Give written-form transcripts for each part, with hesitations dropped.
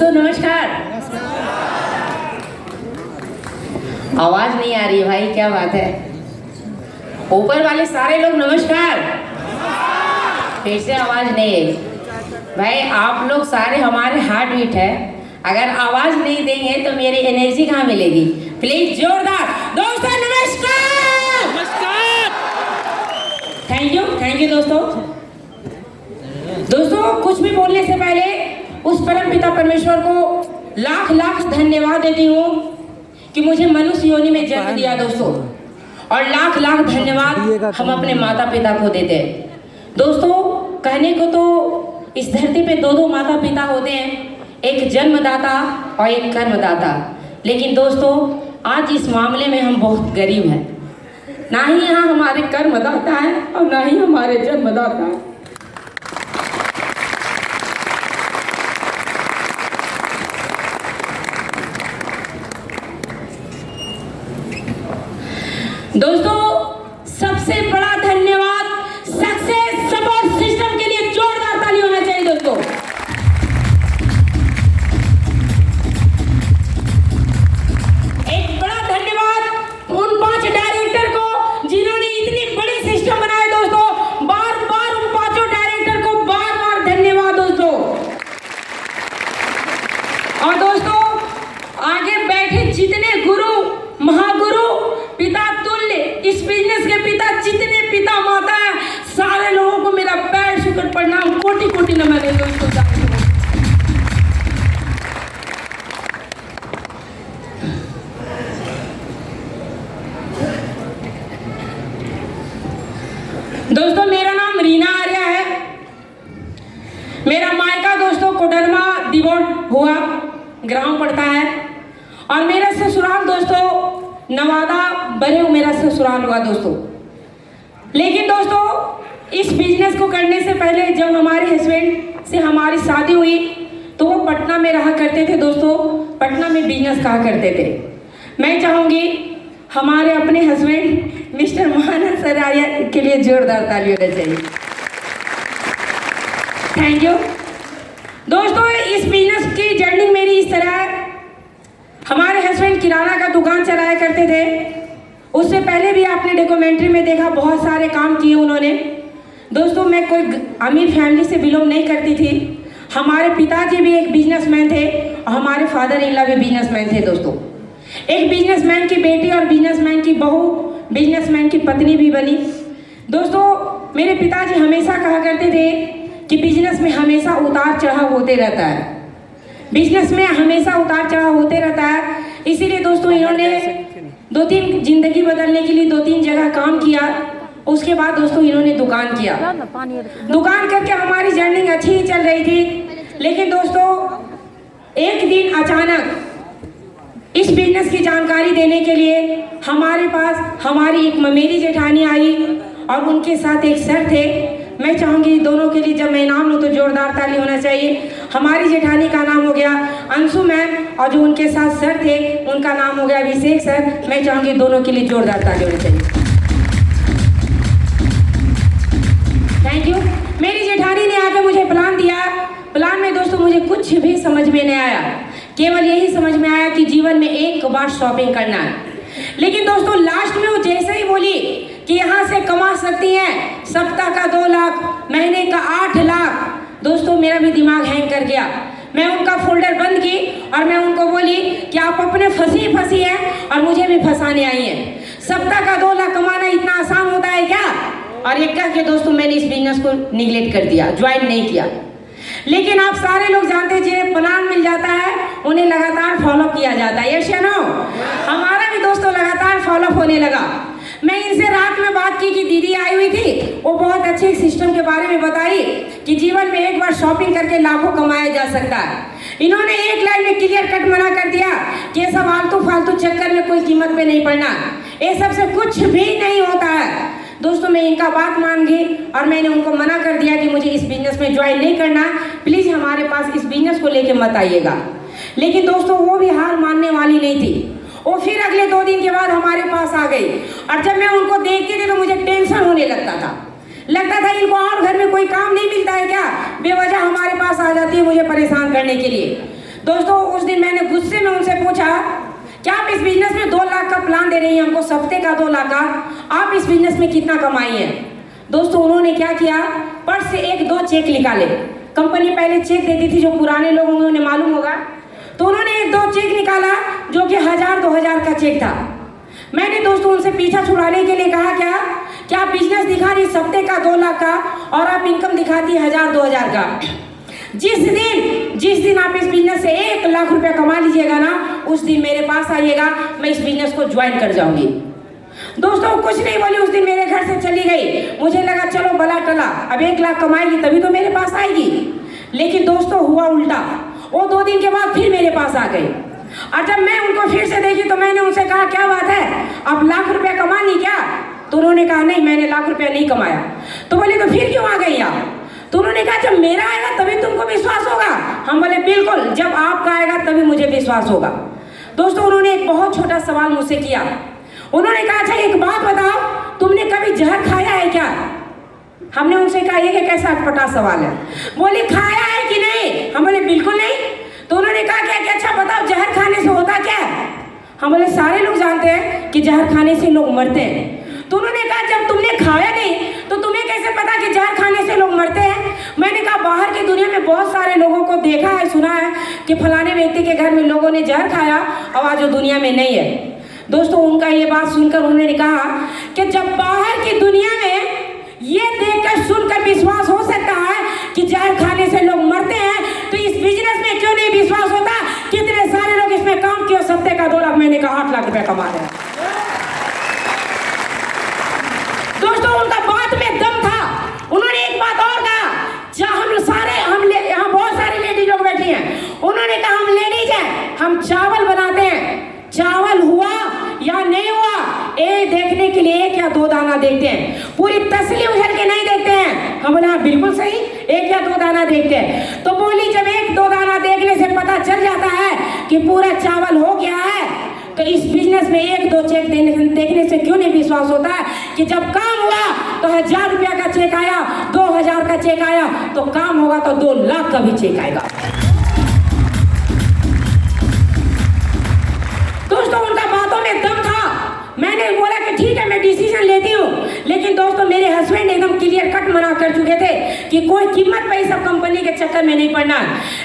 दोस्तों नमस्कार। आवाज नहीं आ रही भाई, क्या बात है। ऊपर वाले सारे लोग नमस्कार। फिर से आवाज नहीं है भाई। आप लोग सारे हमारे हार्ट बीट है। अगर आवाज नहीं देंगे तो मेरी एनर्जी कहाँ मिलेगी। प्लीज जोरदार दोस्तों नमस्कार। नमस्कार। थैंक यू दोस्तों। कुछ भी बोलने से पहले उस परम पिता परमेश्वर को लाख लाख धन्यवाद देती हूँ कि मुझे मनुष्य योनि में जन्म दिया दोस्तों। और लाख लाख धन्यवाद हम अपने माता पिता को देते हैं दोस्तों। कहने को तो इस धरती पे दो माता पिता होते हैं, एक जन्मदाता और एक कर्मदाता। लेकिन दोस्तों आज इस मामले में हम बहुत गरीब हैं। ना ही यहाँ हमारे कर्मदाता है और ना ही हमारे जन्मदाता है। दोस्तों सबसे बड़ा धन्यवाद सक्सेस सपोर्ट सिस्टम के लिए जोरदार ताली होना चाहिए दोस्तों। एक बड़ा धन्यवाद उन 5 डायरेक्टर को जिन्होंने इतनी बड़ी सिस्टम बनाया दोस्तों। बार बार उन 5 डायरेक्टर को बार बार धन्यवाद दोस्तों। और दोस्तों आगे बैठे जितने गुरु महागुरु पिता तुल्य इस बिजनेस के पिता जितने पिता माता है सारे लोगों को मेरा पैर छूकर प्रणाम, कोटि कोटि नमन है दोस्तों। दोस्तों मेरा नाम रीना आर्या है। मेरा मायका दोस्तों कोडरमा दिवोट हुआ ग्राम पड़ता है और मेरा ससुराल दोस्तों नवादा बरेऊ मेरा ससुराल हुआ दोस्तों। लेकिन दोस्तों इस बिजनेस को करने से पहले जब हमारे हस्बैंड से हमारी शादी हुई तो वो पटना में रहा करते थे दोस्तों। पटना में बिजनेस कहा करते थे। मैं चाहूँगी हमारे अपने husband mister Mahanand sir Arya के लिए जोरदार ताली होना चाहिए। थैंक यू दोस्तों। इस बिजनेस की जर्नी मेरी इस तरह है। हमारे हस्बैंड किराना का दुकान चलाया करते थे। उससे पहले भी आपने डॉक्यूमेंट्री में देखा बहुत सारे काम किए उन्होंने। दोस्तों मैं कोई अमीर फैमिली से बिलोंग नहीं करती थी। हमारे पिताजी भी एक बिजनेसमैन थे और हमारे फादर इन लॉ भी बिजनेसमैन थे दोस्तों। एक बिजनेसमैन की बेटी और बिजनेसमैन की बहू बिजनेसमैन की पत्नी भी बनी दोस्तों। मेरे पिताजी हमेशा कहा करते थे कि बिजनेस में हमेशा उतार चढ़ाव होते रहता है। बिजनेस में हमेशा उतार चढ़ाव होते रहता है। इसीलिए दोस्तों इन्होंने 2-3 जिंदगी बदलने के लिए 2-3 जगह काम किया। उसके बाद दोस्तों इन्होंने दुकान किया। दुकान करके हमारी जर्नी अच्छी ही चल रही थी। लेकिन दोस्तों एक दिन अचानक इस बिजनेस की जानकारी देने के लिए हमारे पास हमारी एक ममेरी जेठानी आई और उनके साथ एक सर थे। मैं चाहूँगी दोनों के लिए जब मैं नाम लूँ तो जोरदार ताली होना चाहिए। हमारी जेठानी का नाम हो गया अंशु मैम और जो उनके साथ सर थे उनका नाम हो गया अभिषेक सर। मैं चाहूँगी दोनों के लिए जोरदार ताली होनी चाहिए। Thank you. मेरी जेठानी ने आके मुझे प्लान दिया। प्लान में दोस्तों मुझे कुछ भी समझ में नहीं आया। केवल यही समझ में आया कि जीवन में एक बार शॉपिंग करना है। लेकिन दोस्तों लास्ट में वो जैसे ही बोली कि यहाँ से कमा सकती हैं सप्ताह का 2 लाख, महीने का 8 लाख, दोस्तों मेरा भी दिमाग हैंग कर गया। मैं उनका फोल्डर बंद की और मैं उनको बोली कि आप अपने फंसी हैं और मुझे भी फंसाने आई हैं। सप्ताह का 2 लाख कमाना इतना आसान होता है क्या। और ये कह के दोस्तों मैंने इस बिजनेस को निगलेक्ट कर दिया, ज्वाइन नहीं किया। लेकिन आप सारे लोग जानते हैं जिन्हें प्लान मिल जाता है उन्हें लगातार फॉलो किया जाता है। यस या नो। हमारा भी दोस्तों लगातार फॉलो होने लगा। मैं इनसे रात में बात की कि दीदी आई हुई थी, वो बहुत अच्छे सिस्टम के बारे में बताई कि जीवन में एक बार शॉपिंग करके लाखों कमाया जा सकता है। इन्होंने एक लाइन में क्लियर कट मना कर दिया कि ये सब आलतू फालतू चक्कर में कोई कीमत पे नहीं पड़ना, ये सब से कुछ भी नहीं होता है। दोस्तों मैं इनका बात मान गई और मैंने उनको मना कर दिया कि मुझे इस बिजनेस में ज्वाइन नहीं करना, प्लीज़ हमारे पास इस बिजनेस को लेके मत आइएगा। लेकिन दोस्तों वो भी हार मानने वाली नहीं थी। वो फिर अगले 2 दिन के बाद हमारे पास आ गई और जब मैं उनको देखती थी तो मुझे टेंशन होने लगता था इनको और घर में कोई काम नहीं मिलता है क्या, बेवजह हमारे पास आ जाती है मुझे परेशान करने के लिए। दोस्तों उस दिन मैंने गुस्से में उनसे पूछा, क्या आप इस बिजनेस में 2 लाख का प्लान दे रही हैं हमको, सप्ते का 2 लाख का, आप इस बिजनेस में कितना कमाई है? दोस्तों उन्होंने क्या किया, पर्स से 1-2 चेक निकाले। कंपनी पहले चेक देती थी, जो पुराने लोग होंगे उन्हें मालूम होगा। तो उन्होंने 1-2 चेक निकाला जो कि 1000-2000 का चेक था। मैंने दोस्तों उनसे पीछा छुड़ाने के लिए कहा, क्या आप बिजनेस दिखा रही सप्ते का 2 लाख का और आप इनकम दिखाती 1000-2000 का। जिस दिन आप इस बिजनेस से 1 लाख रुपया कमा लीजिएगा ना, उस दिन मेरे पास आइएगा, मैं इस बिजनेस को ज्वाइन कर जाऊंगी। दोस्तों कुछ नहीं बोली, उस दिन मेरे घर से चली गई। मुझे लगा चलो भला टला, अब 1 लाख कमाएगी तभी तो मेरे पास आएगी। लेकिन दोस्तों हुआ उल्टा, वो 2 दिन के बाद फिर मेरे पास आ गई। और जब मैं उनको फिर से देखी तो मैंने उनसे कहा, क्या बात है, आप लाख रुपया कमा ली क्या? तो उन्होंने कहा, नहीं मैंने लाख रुपया नहीं कमाया। तो बोले तो फिर क्यों आ गई आप? तो उन्होंने कहा, जब मेरा आएगा तभी तुमको विश्वास होगा। हम बोले बिल्कुल, जब आपका आएगा तभी मुझे विश्वास होगा। दोस्तों उन्होंने एक बहुत छोटा सवाल मुझसे किया। उन्होंने कहा, अच्छा एक बात बताओ, तुमने कभी जहर खाया है क्या? हमने उनसे कहा, ये कैसा अटपटा सवाल है। बोले खाया है कि नहीं? हम बोले बिल्कुल नहीं। तो उन्होंने कहा, क्या अच्छा बताओ जहर खाने से होता क्या है? हम बोले सारे लोग जानते हैं कि जहर खाने से लोग मरते हैं। तो उन्होंने कहा, जब तुमने खाया नहीं तो तुम्हें कैसे पता कि जहर खाने से लोग मरते हैं? मैंने कहा, बाहर की दुनिया में बहुत सारे लोगों को देखा है, सुना है कि फलाने व्यक्ति के घर में लोगों ने जहर खाया और आज वो दुनिया में नहीं है। दोस्तों उनका ये बात सुनकर उन्होंने कहा कि जब बाहर की दुनिया में ये देखकर सुनकर विश्वास हो सकता है कि जहर खाने से लोग मरते हैं, तो इस बिजनेस में क्यों नहीं विश्वास होता? कितने सारे लोग इसमें काम किए, सप्ते का 2 लाख, मैंने कहा 8 लाख रुपया कमा रहे हैं। दोस्तों उनका बात में दम था। उन्होंने एक बात और कहा, यहाँ बहुत सारे लेडीज लोग बैठी हैं। उन्होंने कहा, हम लेडीज हैं, हम चावल बनाते हैं, चावल हुआ या नहीं हुआ ये देखने के लिए 1 या 2 दाना देखते हैं, पूरी तसली उछल के नहीं देखते हैं। हम बोला बिल्कुल सही, 1 या 2 दाना देखते हैं। तो बोली जब 1-2 दाना देखने से पता चल जाता है कि पूरा चावल हो गया है, तो इस बिजनेस में 1-2 चेक देखने से क्यों नहीं विश्वास होता है कि जब काम हुआ तो 1000 रुपया का चेक आया, 2000 का चेक आया, तो काम होगा तो 2 लाख का भी चेक आएगा। दोस्तों उनका बातों में दम था। मैंने बोला कि ठीक है मैं डिसीजन लेती हूँ, लेकिन दोस्तों मेरे हस्बैंड एकदम क्लियर कट मना कर चुके थे कि कोई कीमत पे सब कंपनी के चक्कर में नहीं पड़ना।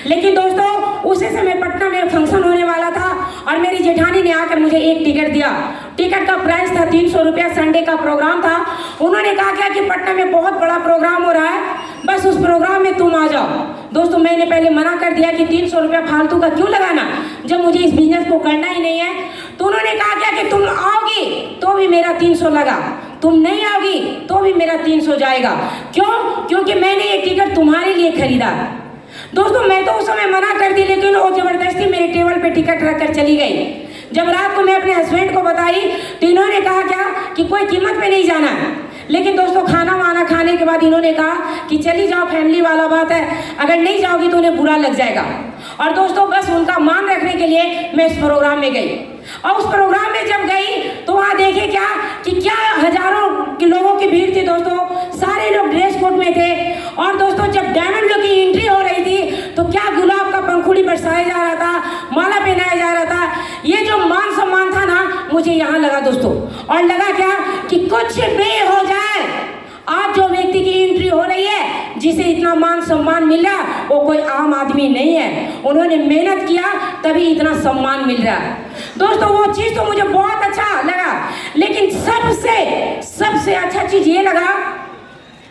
लेकिन दोस्तों उसी समय पटना में फंक्शन होने वाला था और मेरी जेठानी ने आकर मुझे एक टिकट दिया। टिकट का प्राइस था 300 रुपया, संडे का प्रोग्राम था। उन्होंने कहा क्या कि पटना में बहुत बड़ा प्रोग्राम हो रहा है, बस उस प्रोग्राम में तुम आ जाओ। दोस्तों मैंने पहले मना कर दिया कि 300 रुपया फालतू का क्यों लगाना जब मुझे इस बिजनेस को करना ही नहीं है। तो उन्होंने कहा क्या कि तुम आओगी तो भी मेरा 300 लगा, तुम नहीं आओगी तो भी मेरा 300 जाएगा। क्यों? क्योंकि मैंने ये टिकट तुम्हारे लिए खरीदा। दोस्तों मैं तो उस समय मना कर दी, लेकिन वो जबरदस्ती मेरे टेबल पे टिकट रख कर चली गई। जब रात को मैं अपने हस्बैंड को बताई तो इन्होंने कहा क्या कि कोई कीमत पे नहीं जाना है। लेकिन दोस्तों खाना वाना खाने के बाद इन्होंने कहा कि चली जाओ, फैमिली वाला बात है, अगर नहीं जाओगी तो उन्हें बुरा लग जाएगा। और दोस्तों बस उनका मान रखने के लिए मैं इस प्रोग्राम में गई। और उस प्रोग्राम में जब गई तो वहाँ देखे क्या हजारों के लोगों की भीड़ थी। दोस्तों सारे लोग ड्रेस कोड में थे। और दोस्तों जब डायमंड लोग की एंट्री हो रही थी तो क्या गुलाब का पंखुड़ी बरसाया जा रहा था, माला पहनाया जा रहा था। ये जो मान सम्मान था ना, मुझे यहाँ लगा दोस्तों। और लगा क्या कि कुछ भी हो जाए, आज जो व्यक्ति की एंट्री हो रही है, जिसे इतना मान सम्मान मिल रहा है, वो कोई आम आदमी नहीं है। उन्होंने मेहनत किया तभी इतना सम्मान मिल रहा है। दोस्तों वो चीज़ तो मुझे बहुत अच्छा लगा, लेकिन सबसे अच्छा चीज़ ये लगा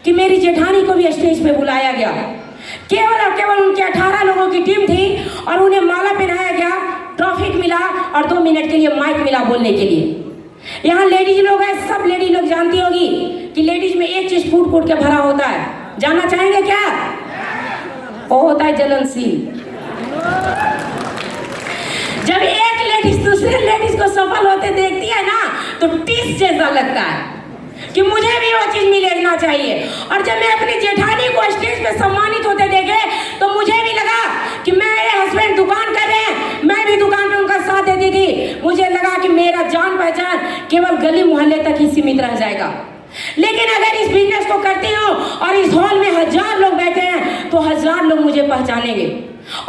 कि मेरी जेठानी को भी स्टेज पे बुलाया गया। केवल और केवल उनके 18 लोगों की टीम थी और उन्हें माला पहनाया गया, ट्रॉफी मिला और 2 मिनट के लिए माइक मिला बोलने के लिए। यहाँ लेडीज लोग हैं, सब लेडीज लोग जानती होगी कि लेडीज में एक चीज फूट के भरा होता है। जानना चाहेंगे क्या? वो होता है जलनशील। जब एक लेडीज दूसरे लेडीज को सफल होते देखती है ना, तो टीस जैसा लगता है कि मुझे भी वो चीज मिलना चाहिए। और जब मैं अपनी जेठानी को स्टेज पे सम्मानित होते देखे तो मुझे भी लगा कि मेरे हस्बैंड दुकान कर रहे हैं, मैं भी दुकान पे उनका साथ देती थी। मुझे लगा कि मेरा जान पहचान केवल गली मोहल्ले तक ही सीमित रह जाएगा। लेकिन अगर इस बिजनेस को करती हूँ और इस हॉल में 1000 लोग बैठे हैं तो 1000 लोग मुझे पहचानेंगे।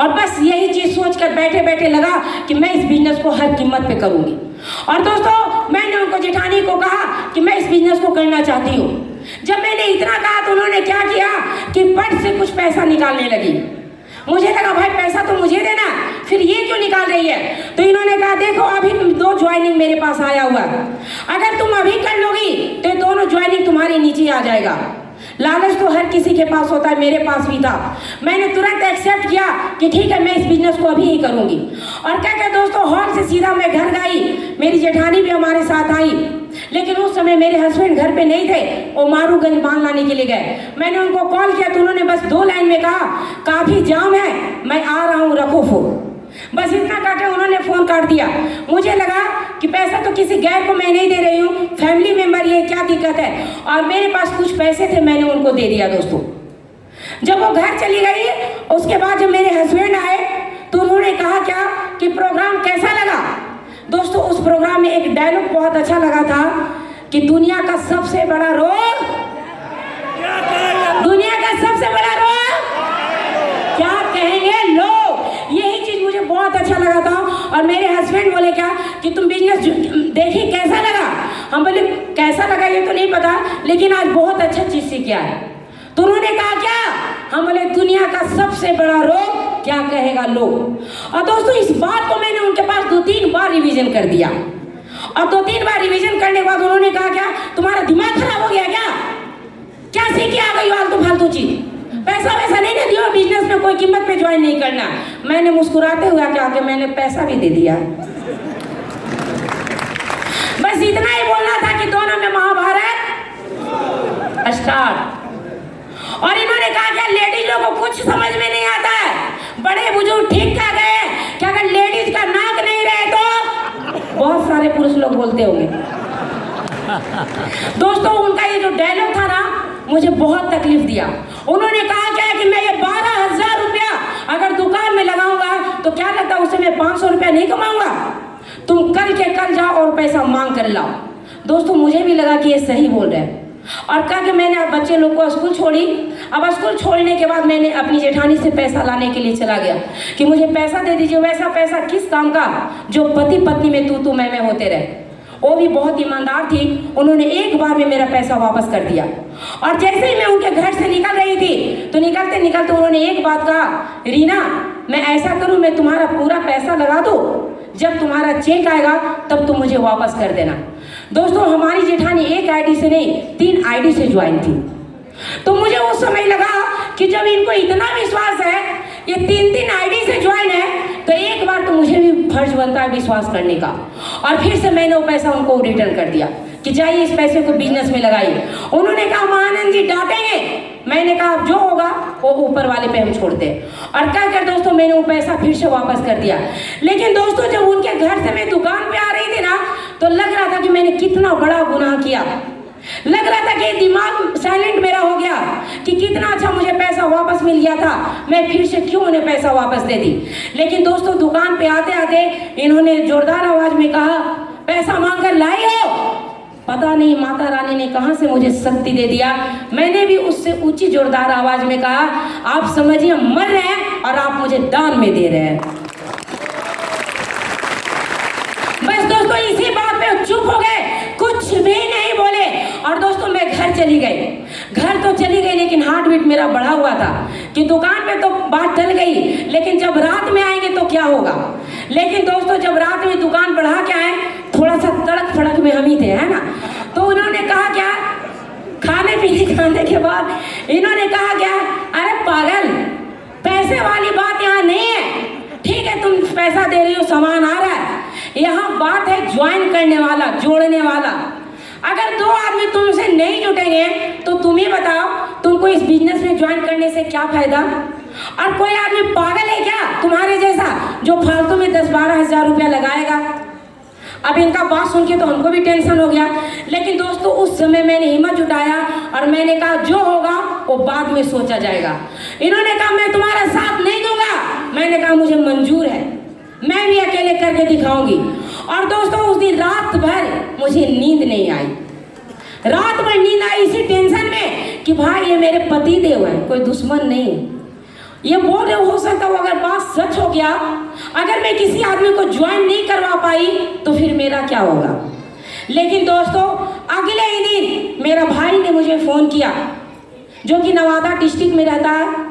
और बस यही चीज़ सोचकर बैठे बैठे लगा कि मैं इस बिजनेस को हर कीमत पे करूँगी। और दोस्तों मैंने उनको जेठानी को कहा कि मैं इस बिजनेस को करना चाहती हूँ। जब मैंने इतना कहा तो उन्होंने क्या किया कि पट से कुछ पैसा निकालने लगी। मुझे लगा भाई पैसा तो मुझे देना, फिर ये क्यों निकाल रही है। तो इन्होंने कहा देखो अभी 2 ज्वाइनिंग मेरे पास आया हुआ, अगर तुम अभी कर लोगी तो दोनों ज्वाइनिंग तुम्हारे नीचे आ जाएगा। लालच तो हर किसी के पास होता है, मेरे पास भी था। मैंने तुरंत एक्सेप्ट किया कि ठीक है मैं इस बिजनेस को अभी ही करूंगी। और क्या क्या दोस्तों, हॉल से सीधा मैं घर गई। मेरी जेठानी भी हमारे साथ आई, लेकिन उस समय मेरे हस्बैंड घर पे नहीं थे, वो मारूगंज माल लाने के लिए गए। मैंने उनको कॉल किया तो उन्होंने बस 2 लाइन में कहा काफ़ी जाम है, मैं आ रहा हूँ, रखो फोन। बस इतना काटे उन्होंने फ़ोन काट दिया। मुझे लगा कि पैसा तो किसी गैर को मैं नहीं दे रही हूँ, फैमिली मेम्बर, ये क्या दिक्कत है। और मेरे पास कुछ पैसे थे, मैंने उनको दे दिया। दोस्तों जब वो घर चली गई उसके बाद जब मेरे हस्बैंड आए तो उन्होंने कहा क्या कि प्रोग्राम कैसा लगा। दोस्तों उस प्रोग्राम में एक डायलॉग बहुत अच्छा लगा था कि दुनिया का सबसे बड़ा रोग, दुनिया का सबसे बड़ा रोग क्या कहेंगे लोग। यही चीज मुझे बहुत अच्छा लगा था। और मेरे हस्बैंड बोले क्या कि तुम बिजनेस देखी कैसा लगा। हम बोले कैसा लगा ये तो नहीं पता, लेकिन आज बहुत अच्छा चीज सीखा है। तो उन्होंने कहा क्या, हम बोले दुनिया का सबसे बड़ा रोग क्या कहेगा लोग। और दोस्तों इस बात को मैंने उनके पास 2-3 बार रिवीजन कर दिया। और 2-3 बार रिवीजन करने के बाद उन्होंने कहा क्या तुम्हारा दिमाग खराब हो गया क्या सीख के आ गई फालतू चीज, पैसा वैसा नहीं ना दियो, बिजनेस में कोई कीमत पे ज्वाइन नहीं करना। मैंने मुस्कुराते हुए क्या कि मैंने पैसा भी दे दिया। बस इतना ही बोलना था कि दोनों में महाभारत स्टार्ट। और इन्होंने कहा क्या लेडीज लोगों को कुछ समझ में नहीं आता है, बड़े बुजुर्ग ठीक कह गए कि अगर लेडीज का नाक नहीं रहे तो बहुत सारे पुरुष लोग बोलते होंगे। दोस्तों उनका ये जो डायलॉग था ना मुझे बहुत तकलीफ दिया। उन्होंने कहा क्या कि मैं ये 12,000 रुपया अगर दुकान में लगाऊंगा तो क्या लगता है उससे मैं 500 रुपया नहीं कमाऊंगा। तुम कल के कल जाओ और पैसा मांग कर लाओ। दोस्तों मुझे भी लगा कि ये सही बोल रहे हैं। और कहा कि मैंने अब बच्चे लोग को स्कूल छोड़ी। अब स्कूल छोड़ने के बाद मैंने अपनी जेठानी से पैसा लाने के लिए चला गया कि मुझे पैसा दे दीजिए। वैसा पैसा किस काम का जो पति पत्नी में तू मैं होते रहे। वो भी बहुत ईमानदार थी, उन्होंने एक बार में मेरा पैसा वापस कर दिया। और जैसे ही मैं उनके घर से निकल रही थी तो निकलते निकलते उन्होंने एक बात कहा, रीना मैं ऐसा करूं मैं तुम्हारा पूरा पैसा लगा दूं, जब तुम्हारा चेक आएगा तब तुम मुझे वापस कर देना। दोस्तों हमारी जेठानी एक आईडी से नहीं 3 आईडी से ज्वाइन थी। तो मुझे उस समय लगा कि जब इनको इतना विश्वास है, ये 3 आईडी से ज्वाइन है, तो एक बार तो मुझे भी फर्ज बनता है विश्वास करने का। और फिर से मैंने वो पैसा उनको रिटर्न कर दिया कि जाइए इस पैसे को बिजनेस में लगाइए। उन्होंने कहा महानंद जी डांटेंगे। मैंने कहा जो होगा वो ऊपर वाले पे हम छोड़ते हैं। और क्या कर दोस्तों मैंने वो पैसा फिर से वापस कर दिया। लेकिन दोस्तों जब उनके घर से मैं दुकान पे आ रही थी ना तो लग रहा था कि मैंने कितना बड़ा गुनाह किया। लग रहा था कि दिमाग साइलेंट मेरा हो गया कि कितना अच्छा मुझे पैसा वापस मिल गया था, मैं फिर से क्यों उन्हें पैसा वापस दे दी। लेकिन दोस्तों दुकान पे आते आते इन्होंने जोरदार आवाज में कहा पैसा मांग कर लाई हो। पता नहीं माता रानी ने कहां से मुझे शक्ति दे दिया। मैंने भी उससे ऊंची जोरदार आवाज में कहा आप समझिए मर रहे हैं और आप मुझे दान में दे रहे हैं। बस दोस्तों इसी बात पे चुप हो गए, कुछ भी नहीं बोले। और दोस्तों मैं घर चली गई। घर तो चली गई लेकिन हार्ट बीट मेरा बढ़ा हुआ था कि दुकान पे तो बात टल गई, लेकिन जब रात में आएंगे तो क्या होगा। लेकिन दोस्तों जब रात में दुकान बढ़ा के आए थोड़ा सा तड़क फड़क में हम ही थे, है ना। तो उन्होंने कहा क्या खाने पीने खाने के बाद इन्होंने कहा क्या अरे पागल पैसे वाली बात यहाँ नहीं है। ठीक है तुम पैसा दे रही हो सामान आ रहा है, यहाँ बात है ज्वाइन करने वाला जोड़ने वाला। अगर 2 आदमी तुमसे नहीं जुटेंगे तो तुम ही बताओ तुमको इस बिजनेस में ज्वाइन करने से क्या फायदा। और कोई आदमी पागल है क्या तुम्हारे जैसा जो फालतू में 10-12 हज़ार रुपया लगाएगा। अब इनका बात सुन के तो हमको भी टेंशन हो गया। लेकिन दोस्तों उस समय मैंने हिम्मत जुटाया और मैंने कहा जो होगा वो बाद में सोचा जाएगा। इन्होंने कहा मैं तुम्हारा साथ नहीं दूंगा। मैंने कहा मुझे मंजूर है, मैं भी अकेले करके दिखाऊंगी। और दोस्तों उस दिन रात भर मुझे नींद नहीं आई। रात भर नींद आई इसी टेंशन में कि भाई ये मेरे पति देव है, कोई दुश्मन नहीं है। ये बोल रहे हो सकता हो अगर बात सच हो गया, अगर मैं किसी आदमी को ज्वाइन नहीं करवा पाई तो फिर मेरा क्या होगा। लेकिन दोस्तों अगले ही दिन मेरा भाई ने मुझे फ़ोन किया, जो कि नवादा डिस्ट्रिक्ट में रहता है।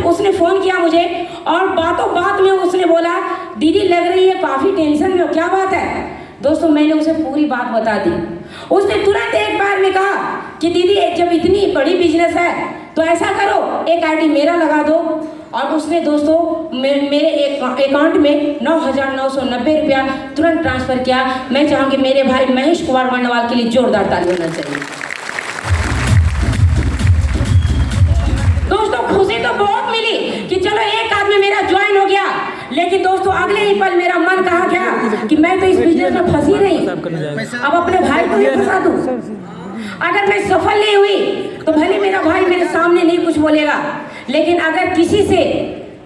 उसने फ़ोन किया मुझे और बातों बात में उसने बोला, दीदी लग रही है काफ़ी टेंशन में हो, क्या बात है। दोस्तों मैंने उसे पूरी बात बता दी। उसने तुरंत एक बार में कहा कि दीदी जब इतनी बड़ी बिजनेस है तो ऐसा करो एक आईडी मेरा लगा दो। और उसने दोस्तों मेरे अकाउंट में 9,990 रुपया तुरंत ट्रांसफ़र किया। मैं चाहूँगी मेरे भाई महेश कुमार वर्णवाल के लिए जोरदार ताली होना चाहिए। दोस्तों खुशी तो बहुत मिली कि चलो एक आदमी मेरा ज्वाइन हो गया, लेकिन दोस्तों अगले ही पल मेरा मन कहा गया कि मैं तो इस बिजनेस में फंसी नहीं, अब अपने भाई को ही फंसा दूं। अगर मैं सफल नहीं हुई तो भले मेरा भाई मेरे सामने नहीं कुछ बोलेगा, लेकिन अगर किसी से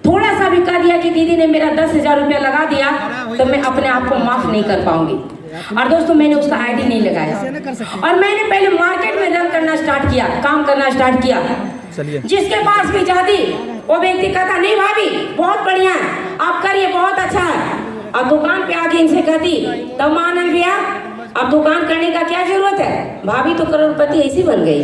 थोड़ा सा भी कह दिया कि दीदी ने मेरा 10,000 रुपया लगा दिया तो मैं अपने आप को माफ नहीं कर पाऊंगी। और दोस्तों मैंने उसका आईडी नहीं लगाया और मैंने पहले मार्केट में रन करना स्टार्ट किया, काम करना स्टार्ट किया। जिसके पास भी जाती वो व्यक्ति कहता नहीं भाभी बहुत बढ़िया है, आप करिए बहुत अच्छा है। अब दुकान पे आके इनसे कहती तब मानन भैया अब दुकान करने का क्या जरूरत है, भाभी तो करोड़पति ऐसी बन गई।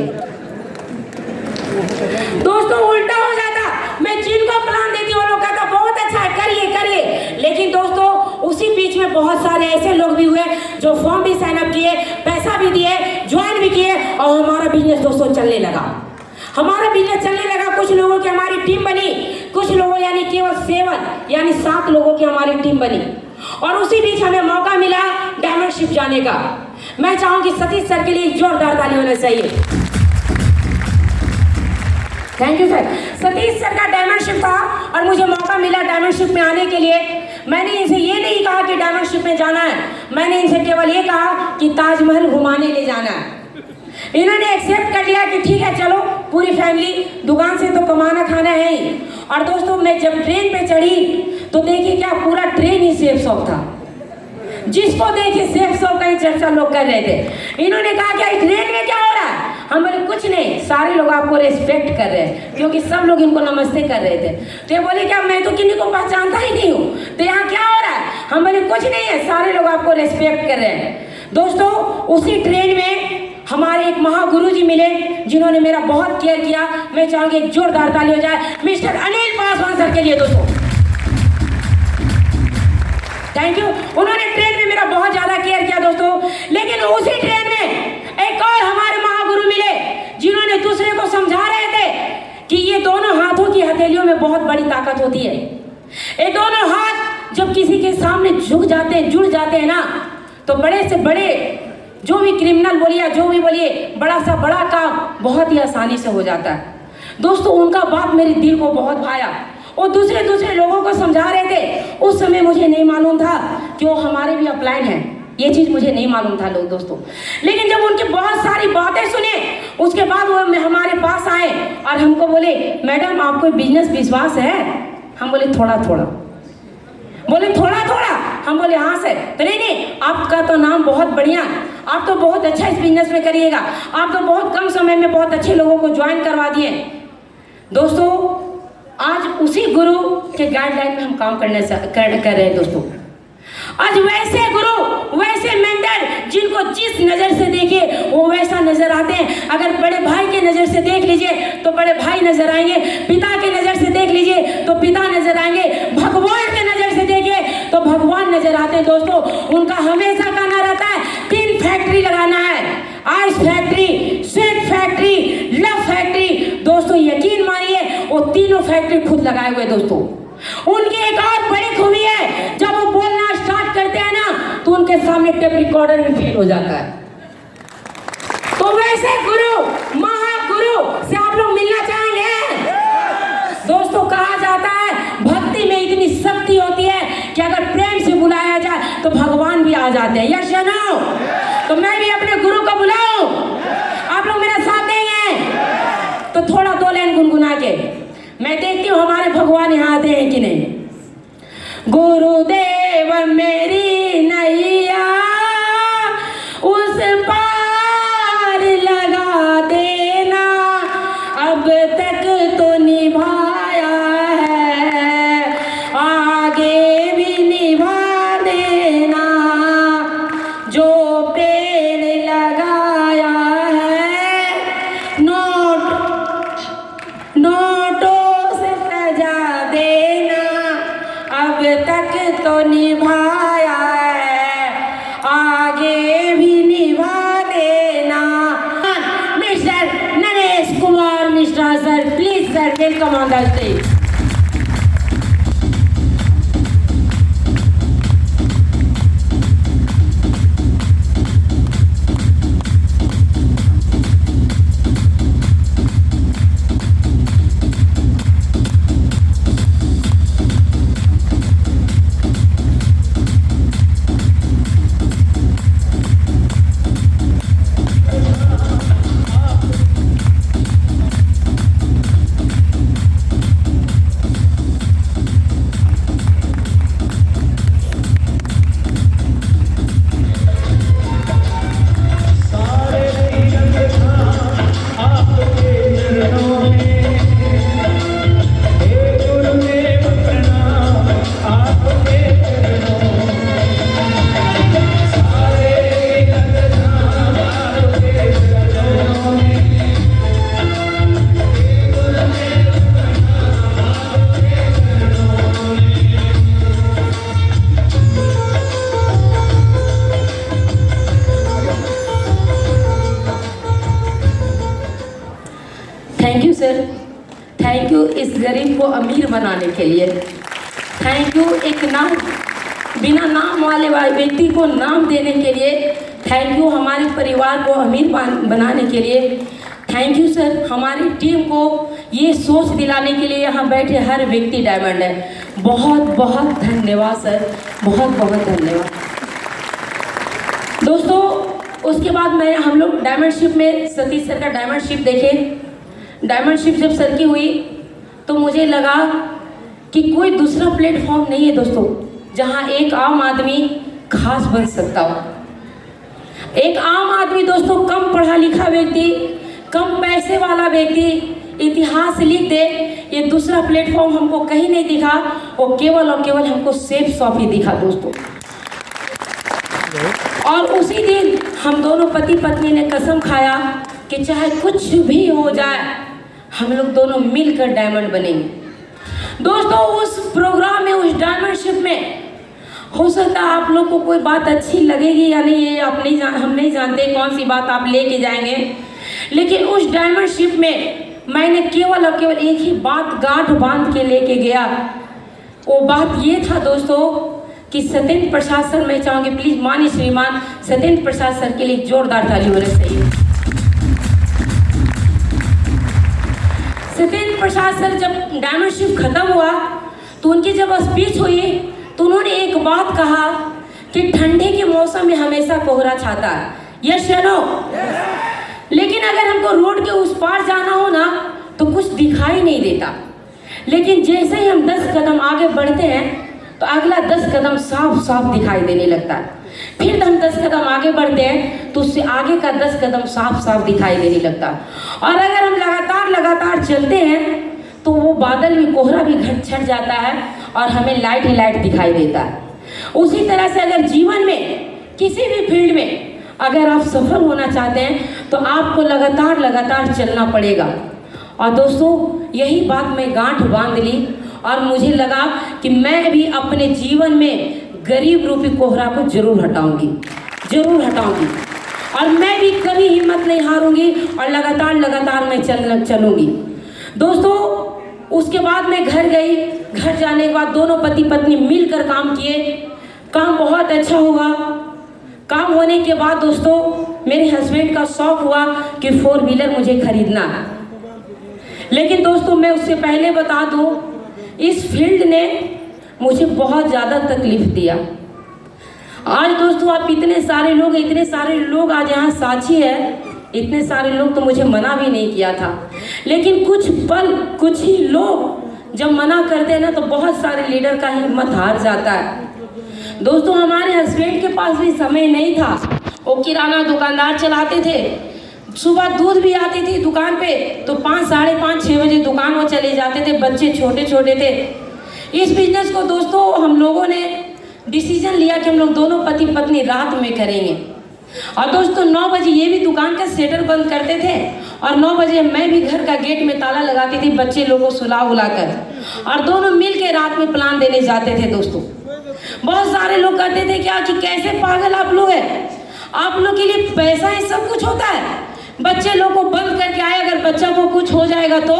दोस्तों उल्टा हो जाता, मैं जिनको प्लान देती वो लोग कहता बहुत अच्छा है करिए करिए। लेकिन दोस्तों उसी बीच में बहुत सारे ऐसे लोग भी हुए जो फॉर्म भी साइन अप किए, पैसा भी दिए, ज्वाइन भी किए और हमारा बिजनेस दोस्तों चलने लगा। हमारा बिजनेस चलने लगा। कुछ लोगों की हमारी टीम बनी, कुछ लोगों यानी केवल 7 लोगों की हमारी टीम बनी। और उसी बीच हमें मौका मिला डायमंड शिप जाने का। मैं चाहूंगी सतीश सर के लिए जोरदार ताली होना चाहिए। Thank you sir. Satish sir का डायमंड शिप था और मुझे मौका मिला डायमंड शिप में आने के लिए। मैंने इनसे ये नहीं कहा कि डायमंड शिप में जाना है, मैंने इनसे केवल ये कहा कि ताजमहल घुमाने ले जाना है। इन्होंने एक्सेप्ट कर लिया कि ठीक है चलो पूरी फैमिली, दुकान से तो कमाना खाना है ही। और दोस्तों मैं जब ट्रेन पे चढ़ी तो देखिए क्या पूरा ट्रेन ही सेफ शॉप था। जिसको देखे सेफ शॉप का ही चर्चा लोग कर रहे थे। इन्होंने कहा क्या ट्रेन में क्या हो रहा है, हम बोले कुछ नहीं, सारे लोग आपको रेस्पेक्ट कर रहे हैं क्योंकि सब लोग इनको नमस्ते कर रहे थे। तो ये बोले क्या मैं तो किसी को पहचानता ही नहीं हूँ, तो यहाँ क्या हो रहा है, हम बोले कुछ नहीं है, सारे लोग आपको रेस्पेक्ट कर रहे हैं। दोस्तों उसी ट्रेन में हमारे एक महागुरु जी मिले जिन्होंने मेरा बहुत केयर किया। मैं चाहूंगी एक जोरदार ताली हो जाए मिस्टर अनिल पासवान सर के लिए। दोस्तों थैंक यू, उन्होंने ट्रेन में मेरा बहुत ज्यादा केयर किया दोस्तों। लेकिन उसी ट्रेन में एक और हमारे महागुरु मिले जिन्होंने दूसरे को समझा रहे थे कि ये दोनों हाथों की हथेलियों में बहुत बड़ी ताकत होती है। ये दोनों हाथ जब किसी के सामने झुक जाते हैं, जुड़ जाते हैं ना, तो बड़े से बड़े जो भी क्रिमिनल बोलिए, जो भी बोलिए, बड़ा सा बड़ा काम बहुत ही आसानी से हो जाता है। दोस्तों उनका बात मेरे दिल को बहुत भाया। वो दूसरे लोगों को समझा रहे थे। उस समय मुझे नहीं मालूम था कि वो हमारे भी अपलाइन हैं, ये चीज़ मुझे नहीं मालूम था लोग दोस्तों। लेकिन जब उनकी बहुत सारी बातें सुने उसके बाद वो हमारे पास आए और हमको बोले मैडम आपको बिजनेस विश्वास है। हम बोले थोड़ा थोड़ा। बोले थोड़ा थोड़ा, हम बोले हाँ सर। तो नहीं आपका तो नाम बहुत बढ़िया, आप तो बहुत अच्छा इस बिजनेस में करिएगा, आप तो बहुत कम समय में बहुत अच्छे लोगों को ज्वाइन करवा दिए। दोस्तों आज उसी गुरु के गाइडलाइन में हम काम कर रहे हैं दोस्तों। आज वैसे गुरु, वैसे मेंटर जिनको जिस नज़र से देखे वो वैसा नजर आते हैं। अगर बड़े भाई के नज़र से देख लीजिए तो बड़े भाई नजर आएंगे, पिता के नज़र से देख लीजिए तो पिता नजर आएंगे, भगवान के नज़र से देखे तो भगवान नजर आते हैं। दोस्तों उनका हमेशा कहना रहता है 3 फैक्ट्री लगाना है, ice factory, sweat factory, love factory. दोस्तों यकीन मानिए वो तीनों फैक्ट्री खुद लगाए हुए। दोस्तों उनकी एक और बड़ी खूबी है, जब वो बोलना स्टार्ट करते हैं ना तो उनके सामने टेप रिकॉर्डर भी फेल हो जाता है। तो वैसे गुरु, महागुरु से आप लोग मिलना चाहेंगे? दोस्तों कहा जाता है भक्ति में इतनी शक्ति होती है कि अगर प्रेम से बुलाया जाए तो भगवान भी आ जाते हैं। यस या नो? तो मैं भी अपने गुरु को बुलाऊं, आप लोग मेरा साथ देंगे? तो थोड़ा 2 लाइन गुनगुना के मैं देखती हूँ हमारे भगवान यहाँ आते हैं कि नहीं। गुरुदेव मेरी नैया उस पार लगा देना, अब तक तो निभाया तक तो निभाया है, आगे भी निभा देना। Mister Naresh Kumar Mishra sir, please sir, welcome on the stage. Thank you sir, thank you इस गरीब को अमीर बनाने के लिए। थैंक यू एक नाम, बिना नाम वाले व्यक्ति को नाम देने के लिए। थैंक यू हमारे परिवार को अमीर बनाने के लिए। थैंक यू सर हमारी टीम को ये सोच दिलाने के लिए। यहाँ बैठे हर व्यक्ति डायमंड है। बहुत बहुत धन्यवाद सर, बहुत बहुत धन्यवाद। दोस्तों उसके बाद हम लोग डायमंड शिप में सतीश सर का डायमंड शिप देखे। डायमंड शिप जब सर की हुई तो मुझे लगा कि कोई दूसरा प्लेटफॉर्म नहीं है दोस्तों जहां एक आम आदमी खास बन सकता हो। एक आम आदमी दोस्तों, कम पढ़ा लिखा व्यक्ति, कम पैसे वाला व्यक्ति इतिहास लिख दे, ये दूसरा प्लेटफॉर्म हमको कहीं नहीं दिखा। वो केवल और केवल हमको सेफ शॉप ही दिखा दोस्तों। और उसी दिन हम दोनों पति पत्नी ने कसम खाया कि चाहे कुछ भी हो जाए हम लोग दोनों मिलकर डायमंड बनेंगे। दोस्तों उस प्रोग्राम में, उस डायमंड शिप में, हो सकता है आप लोग को कोई बात अच्छी लगेगी या नहीं, ये आप नहीं हम नहीं जानते कौन सी बात आप लेके जाएंगे। लेकिन उस डायमंड शिप में मैंने केवल और केवल एक ही बात गांठ बांध के लेके गया। वो बात ये था दोस्तों कि सत्येंद्र प्रसाद सर, मैं चाहूँगी प्लीज माननीय श्रीमान सत्येंद्र प्रसाद सर के लिए जोरदार ताली होनी चाहिए। सत्येंद्र प्रसाद सर जब डायमंड शिप खत्म हुआ तो उनकी जब स्पीच हुई तो उन्होंने एक बात कहा कि ठंडे के मौसम में हमेशा कोहरा छाता है। यस या नो? लेकिन अगर हमको रोड के उस पार जाना हो ना तो कुछ दिखाई नहीं देता। लेकिन जैसे ही हम 10 कदम आगे बढ़ते हैं तो अगला 10 कदम साफ साफ दिखाई देने लगता है। फिर हम 10 कदम आगे बढ़ते हैं तो उससे आगे का 10 कदम साफ साफ दिखाई देने लगता है। और अगर हम लगातार चलते हैं तो वो बादल भी, कोहरा भी छट जाता है और हमें लाइट ही लाइट दिखाई देता है। उसी तरह से अगर जीवन में किसी भी फील्ड में अगर आप सफल होना चाहते हैं तो आपको लगातार चलना पड़ेगा। और दोस्तों यही बात मैं गांठ बांध ली और मुझे लगा कि मैं भी अपने जीवन में गरीब रूपी कोहरा को जरूर हटाऊंगी और मैं भी कभी हिम्मत नहीं हारूंगी और लगातार मैं चलूंगी। दोस्तों उसके बाद मैं घर गई। घर जाने के बाद दोनों पति पत्नी मिलकर काम किए। काम बहुत अच्छा हुआ। काम होने के बाद दोस्तों मेरे हस्बैंड का शौक हुआ कि 4 व्हीलर मुझे खरीदना है। लेकिन दोस्तों मैं उससे पहले बता दूं, इस फील्ड ने मुझे बहुत ज़्यादा तकलीफ दिया। आज दोस्तों आप इतने सारे लोग आज यहाँ साक्षी है, इतने सारे लोग तो मुझे मना भी नहीं किया था। लेकिन कुछ ही लोग जब मना करते हैं ना तो बहुत सारे लीडर का हिम्मत हार जाता है। दोस्तों हमारे हस्बैंड के पास भी समय नहीं था। वो किराना दुकानदार चलाते थे। सुबह दूध भी आती थी दुकान पे तो 5, साढ़े 5, 6 बजे दुकान में चले जाते थे। बच्चे छोटे थे। इस बिजनेस को दोस्तों हम लोगों ने डिसीजन लिया कि हम लोग दोनों पति पत्नी रात में करेंगे। और दोस्तों 9 बजे ये भी दुकान का शटर बंद करते थे और 9 बजे मैं भी घर का गेट में ताला लगाती थी बच्चे लोगों को सुला उला कर। और दोनों मिल के रात में प्लान देने जाते थे दोस्तों। बहुत सारे लोग कहते थे क्या कि कैसे पागल आप लोग हैं, आप लोग के लिए पैसा ही सब कुछ होता है। बच्चे लोग को बंद करके आए, अगर बच्चा को कुछ हो जाएगा तो,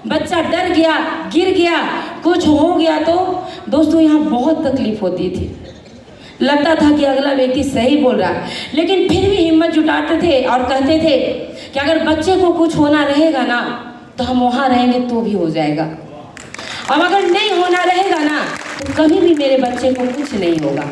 बच्चा डर गया, गिर गया, कुछ हो गया तो दोस्तों यहाँ बहुत तकलीफ होती थी। लगता था कि अगला व्यक्ति सही बोल रहा है, लेकिन फिर भी हिम्मत जुटाते थे और कहते थे कि अगर बच्चे को कुछ होना रहेगा ना तो हम वहाँ रहेंगे तो भी हो जाएगा, अब अगर नहीं होना रहेगा ना तो कभी भी मेरे बच्चे को कुछ नहीं होगा।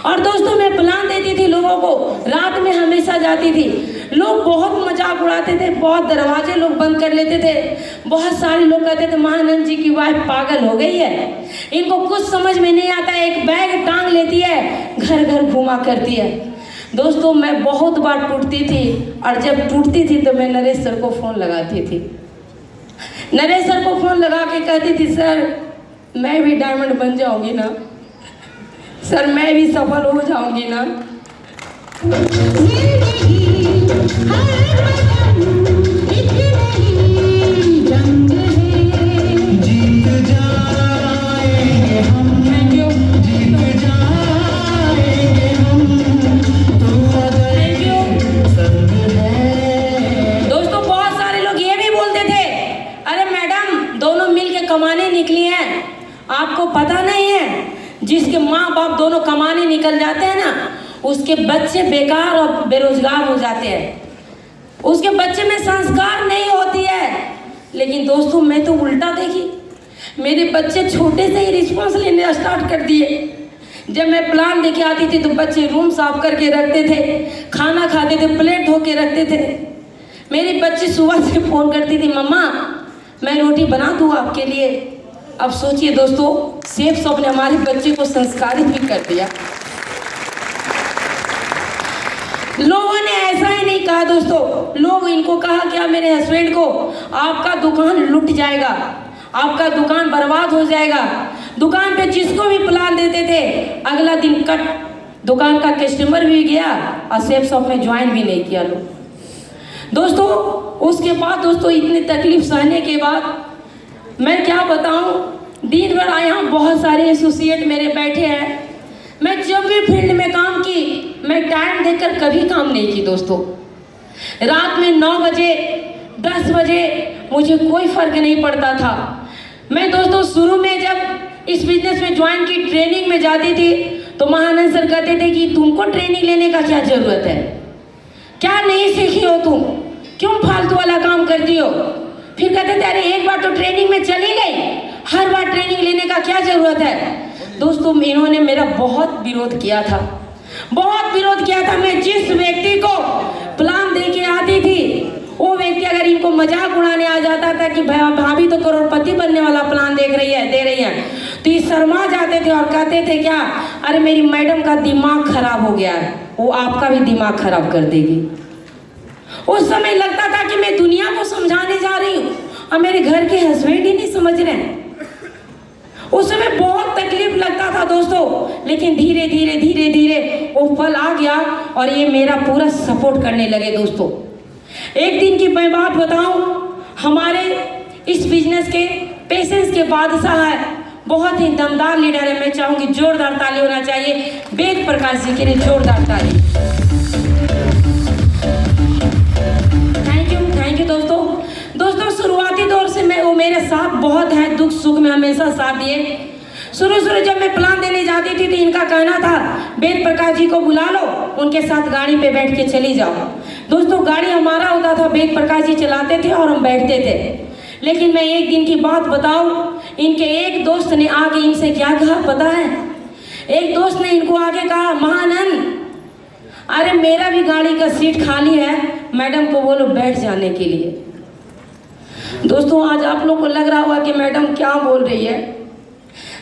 और दोस्तों मैं प्लान देती थी लोगों को, रात में हमेशा जाती थी, लोग बहुत मजाक उड़ाते थे, बहुत दरवाजे लोग बंद कर लेते थे। बहुत सारे लोग कहते थे महानंद जी की वाइफ पागल हो गई है, इनको कुछ समझ में नहीं आता, एक बैग टांग लेती है, घर घर घुमा करती है। दोस्तों मैं बहुत बार टूटती थी, और जब टूटती थी तो मैं नरेश सर को फ़ोन लगाती थी। नरेश सर को फ़ोन लगा के कहती थी सर मैं भी डायमंड बन जाऊंगी ना, सर मैं भी सफल हो जाऊंगी ना। दोस्तों बहुत सारे लोग ये भी बोलते थे अरे मैडम दोनों मिल के कमाने निकली हैं, आपको पता नहीं है जिसके माँ बाप दोनों कमाने निकल जाते हैं ना उसके बच्चे बेकार और बेरोजगार हो जाते हैं, उसके बच्चे में संस्कार नहीं होती है। लेकिन दोस्तों मैं तो उल्टा देखी, मेरे बच्चे छोटे से ही रिस्पॉन्स लेने स्टार्ट कर दिए। जब मैं प्लान लेके आती थी तो बच्चे रूम साफ करके रखते थे, खाना खाते थे, प्लेट धो के रखते थे। मेरे बच्चे सुबह से फ़ोन करती थी मम्मा मैं रोटी बना दूँ आपके लिए। अब सोचिए दोस्तों सेफ शॉप ने हमारे बच्चे को संस्कारित भी कर दिया। लोगों ने ऐसा ही नहीं कहा दोस्तों, लोग इनको कहा क्या मेरे हस्बैंड को आपका दुकान लुट जाएगा, आपका दुकान बर्बाद हो जाएगा। दुकान पे जिसको भी प्लान देते थे अगला दिन कट, दुकान का कस्टमर भी गया और सेफ शॉप में ज्वाइन भी नहीं किया लोग। दोस्तों उसके बाद दोस्तों इतनी तकलीफ सहने के बाद मैं क्या बताऊं, दिन भर यहाँ बहुत सारे एसोसिएट मेरे बैठे हैं, मैं जब भी फील्ड में काम की मैं टाइम देखकर कभी काम नहीं की दोस्तों। रात में 9 बजे 10 बजे मुझे कोई फर्क नहीं पड़ता था। मैं दोस्तों शुरू में जब इस बिजनेस में ज्वाइन की ट्रेनिंग में जाती थी तो महानंद सर कहते थे कि तुमको ट्रेनिंग लेने का क्या ज़रूरत है, क्या नहीं सीखी हो तुम, क्यों फालतू वाला काम करती हो। फिर कहते थे अरे एक बार तो ट्रेनिंग में चली गई, हर बार ट्रेनिंग लेने का क्या ज़रूरत है। दोस्तों इन्होंने मेरा बहुत विरोध किया था, बहुत विरोध किया था। मैं जिस व्यक्ति को प्लान दे के आती थी वो व्यक्ति अगर इनको मजाक उड़ाने आ जाता था कि भाभी तो करोड़पति बनने वाला प्लान दे रही है तो ये शर्मा जाते थे और कहते थे क्या अरे मेरी मैडम का दिमाग खराब हो गया है, वो आपका भी दिमाग खराब कर देगी। उस समय लगता था कि मैं दुनिया को समझाने जा रही हूँ और मेरे घर के हस्बैंड ही नहीं समझ रहे हैं। उस समय बहुत तकलीफ लगता था दोस्तों, लेकिन धीरे धीरे धीरे धीरे वो पल आ गया और ये मेरा पूरा सपोर्ट करने लगे दोस्तों। एक दिन की मैं बात बताऊं, हमारे इस बिजनेस के पेशेंस के बादशाह है, बहुत ही दमदार लीडर है। मैं चाहूंगी जोरदार ताली होना चाहिए वेद प्रकाश जी के लिए, जोरदार ताली। थैंक यू दोस्तों शुरुआती दौर से वो मेरे साथ बहुत है, दुख सुख में हमेशा साथ दिए। शुरू जब मैं प्लान देने जाती थी तो इनका कहना था वेद प्रकाश जी को बुला लो, उनके साथ गाड़ी पे बैठ के चली जाओ। दोस्तों गाड़ी हमारा होता था, वेद प्रकाश जी चलाते थे और हम बैठते थे। लेकिन मैं एक दिन की बात बताऊं, इनके एक दोस्त ने आगे इनसे क्या कहा पता है? एक दोस्त ने इनको आगे कहा महानंद अरे मेरा भी गाड़ी का सीट खाली है, मैडम को बोलो बैठ जाने के लिए। दोस्तों आज आप लोग को लग रहा होगा कि मैडम क्या बोल रही है।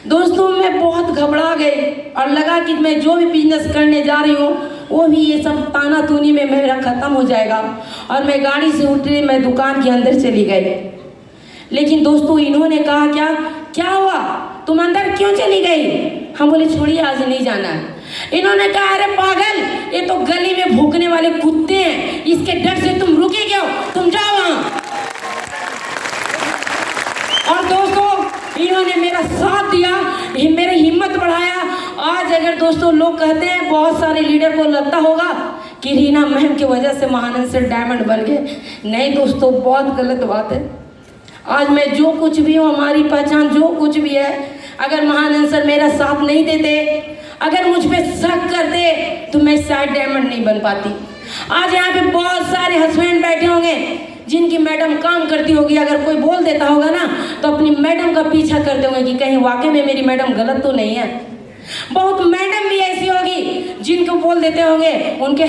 दोस्तों मैं बहुत घबरा गई और लगा कि मैं जो भी बिजनेस करने जा रही हूँ वो भी ये सब ताना तूनी में मेरा ख़त्म हो जाएगा। और मैं गाड़ी से उतरी, मैं दुकान के अंदर चली गई। लेकिन दोस्तों इन्होंने कहा क्या हुआ, तुम अंदर क्यों चली गई? हम बोले छोड़िए आज नहीं जाना है। इन्होंने कहा अरे पागल, ये तो गली में भूखने वाले कुत्ते हैं, इसके डर से तुम रुके क्यों, तुम जाओ वहाँ। और दोस्तों इन्होंने मेरा साथ दिया, मेरी हिम्मत बढ़ाया। आज अगर दोस्तों लोग कहते हैं, बहुत सारे लीडर को लगता होगा कि रीना मैम की वजह से महानंद सर डायमंड बन गए। नहीं दोस्तों, बहुत गलत बात है। आज मैं जो कुछ भी हूँ, हमारी पहचान जो कुछ भी है, अगर महानंद सर मेरा साथ नहीं देते, अगर मुझ पे शक करते, तो मैं शायद डायमंड नहीं बन पाती। आज यहाँ पे बहुत सारे हस्बैंड बैठे होंगे जिनकी मैडम काम करती होगी, अगर कोई बोल देता होगा ना तो अपनी मैडम का पीछा करते होंगे कि कहीं वाकई में मेरी मैडम गलत तो नहीं है। बहुत मैडम भी ऐसी होगी जिनको बोल देते होंगे, उनके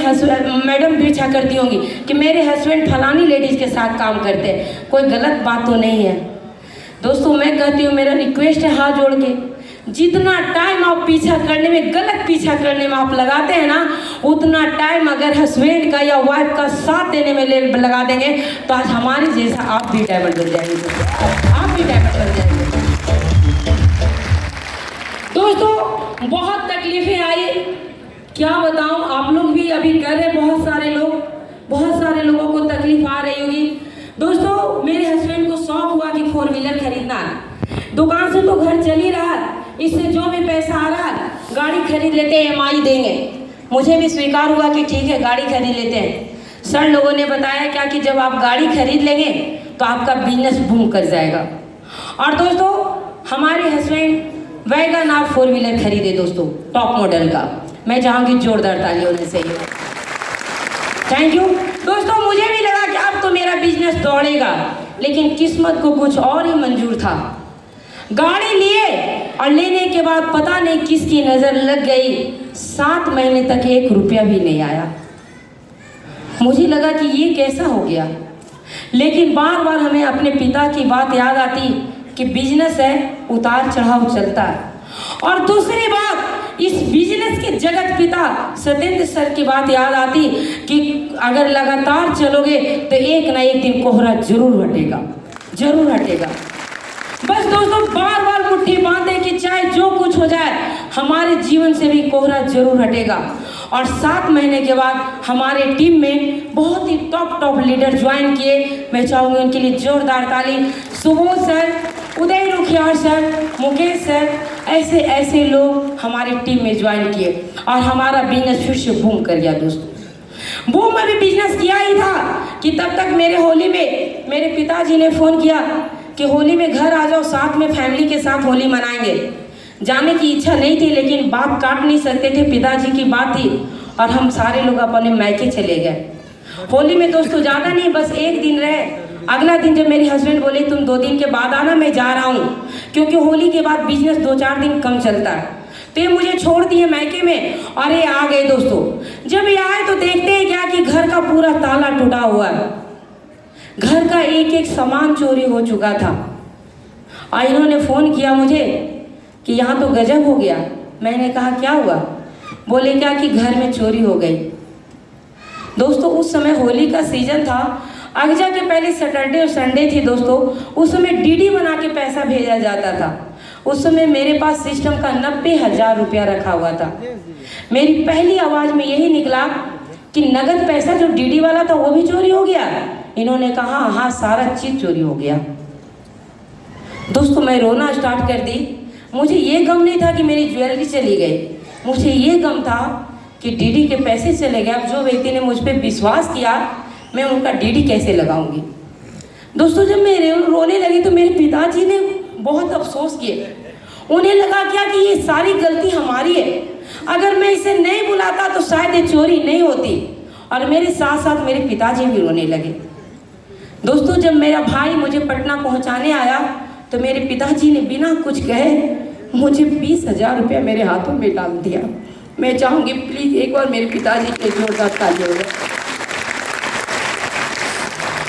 मैडम पीछा करती होंगी कि मेरे हस्बैंड फलानी लेडीज़ के साथ काम करते हैं, कोई गलत बात तो नहीं है। दोस्तों मैं कहती हूँ, मेरा रिक्वेस्ट है हाथ जोड़ के, जितना टाइम आप पीछा करने में, गलत पीछा करने में आप लगाते हैं ना, उतना टाइम अगर हस्बैंड का या वाइफ का साथ देने में लगा देंगे तो आज हमारे जैसा आप भी डायमंड बन जाएंगे, आप भी डायमंड बन जाएंगे। दोस्तों बहुत तकलीफें आई, क्या बताऊं, आप लोग भी अभी कर रहे, बहुत सारे लोगों को तकलीफ आ रही होगी। दोस्तों मेरे हस्बैंड को शौक हुआ कि 4 व्हीलर खरीदना है। दुकान से तो घर चल ही रहा, इससे जो भी पैसा आ रहा गाड़ी खरीद लेते हैं, EMI देंगे। मुझे भी स्वीकार हुआ कि ठीक है गाड़ी खरीद लेते हैं। सर लोगों ने बताया क्या कि जब आप गाड़ी खरीद लेंगे तो आपका बिजनेस बूम कर जाएगा। और दोस्तों हमारे हस्बैंड वैगन आर 4 व्हीलर खरीदे दोस्तों, टॉप मॉडल का। मैं चाहूँगी जोरदार ताली होने से। थैंक यू दोस्तों। मुझे भी लगा कि अब तो मेरा बिजनेस दौड़ेगा, लेकिन किस्मत को कुछ और ही मंजूर था। गाड़ी लिए और लेने के बाद पता नहीं किसकी नज़र लग गई, 7 महीने तक 1 रुपया भी नहीं आया। मुझे लगा कि ये कैसा हो गया, लेकिन बार बार हमें अपने पिता की बात याद आती कि बिजनेस है, उतार चढ़ाव चलता है। और दूसरी बात, इस बिजनेस के जगत पिता सत्येंद्र सर की बात याद आती कि अगर लगातार चलोगे तो एक ना एक दिन कोहरा जरूर हटेगा, जरूर हटेगा। बस दोस्तों बार बार मुट्ठी बांधे कि चाहे जो कुछ हो जाए, हमारे जीवन से भी कोहरा जरूर हटेगा। और 7 महीने के बाद हमारे टीम में बहुत ही टॉप लीडर ज्वाइन किए। मैं चाहूँगी उनके लिए जोरदार ताली। सुबोध सर, उदय रुखियार सर, मुकेश सर, ऐसे लोग हमारी टीम में ज्वाइन किए और हमारा बिजनेस फिर से बूम कर गया। दोस्तों बूम अभी बिजनेस किया ही था कि तब तक मेरे होली में मेरे पिताजी ने फ़ोन किया कि होली में घर आ जाओ, साथ में फैमिली के साथ होली मनाएंगे। जाने की इच्छा नहीं थी, लेकिन बात काट नहीं सकते थे, पिताजी की बात थी और हम सारे लोग अपने मायके चले गए। होली में दोस्तों ज़्यादा नहीं, बस 1 दिन रहे। अगला दिन जब मेरे हस्बैंड बोले तुम 2 दिन के बाद आना, मैं जा रहा हूँ, क्योंकि होली के बाद बिजनेस 2-4 दिन कम चलता है, तो ये मुझे छोड़ दिए मायके में और ये आ गए। दोस्तों जब ये आए तो देखते हैं क्या कि घर का पूरा ताला टूटा हुआ है, घर का एक सामान चोरी हो चुका था। और इन्होंने फ़ोन किया मुझे कि यहाँ तो गजब हो गया। मैंने कहा क्या हुआ? बोले क्या कि घर में चोरी हो गई। दोस्तों उस समय होली का सीज़न था, अगजा के पहले सैटरडे और संडे थी दोस्तों, उस समय डीडी बना के पैसा भेजा जाता था। उस समय मेरे पास सिस्टम का 90,000 रुपया रखा हुआ था। मेरी पहली आवाज़ में यही निकला कि नगद पैसा जो डीडी वाला था वो भी चोरी हो गया। इन्होंने कहा हाँ सारा चीज़ चोरी हो गया। दोस्तों मैं रोना स्टार्ट कर दी। मुझे ये गम नहीं था कि मेरी ज्वेलरी चली गई, मुझे ये गम था कि डीडी के पैसे चले गए। अब जो व्यक्ति ने मुझ पर विश्वास किया, मैं उनका डीडी कैसे लगाऊंगी। दोस्तों जब मैं रोने लगी तो मेरे पिताजी ने बहुत अफसोस किए। उन्हें लगा क्या कि ये सारी गलती हमारी है, अगर मैं इसे नहीं बुलाता तो शायद ये चोरी नहीं होती। और मेरे साथ साथ मेरे पिताजी भी रोने लगे। दोस्तों जब मेरा भाई मुझे पटना पहुंचाने आया तो मेरे पिताजी ने बिना कुछ कहे मुझे 20,000 रुपया मेरे हाथों में डाल दिया। मैं चाहूँगी प्लीज़ एक बार मेरे पिताजी के जोरदार ताली हो जाए।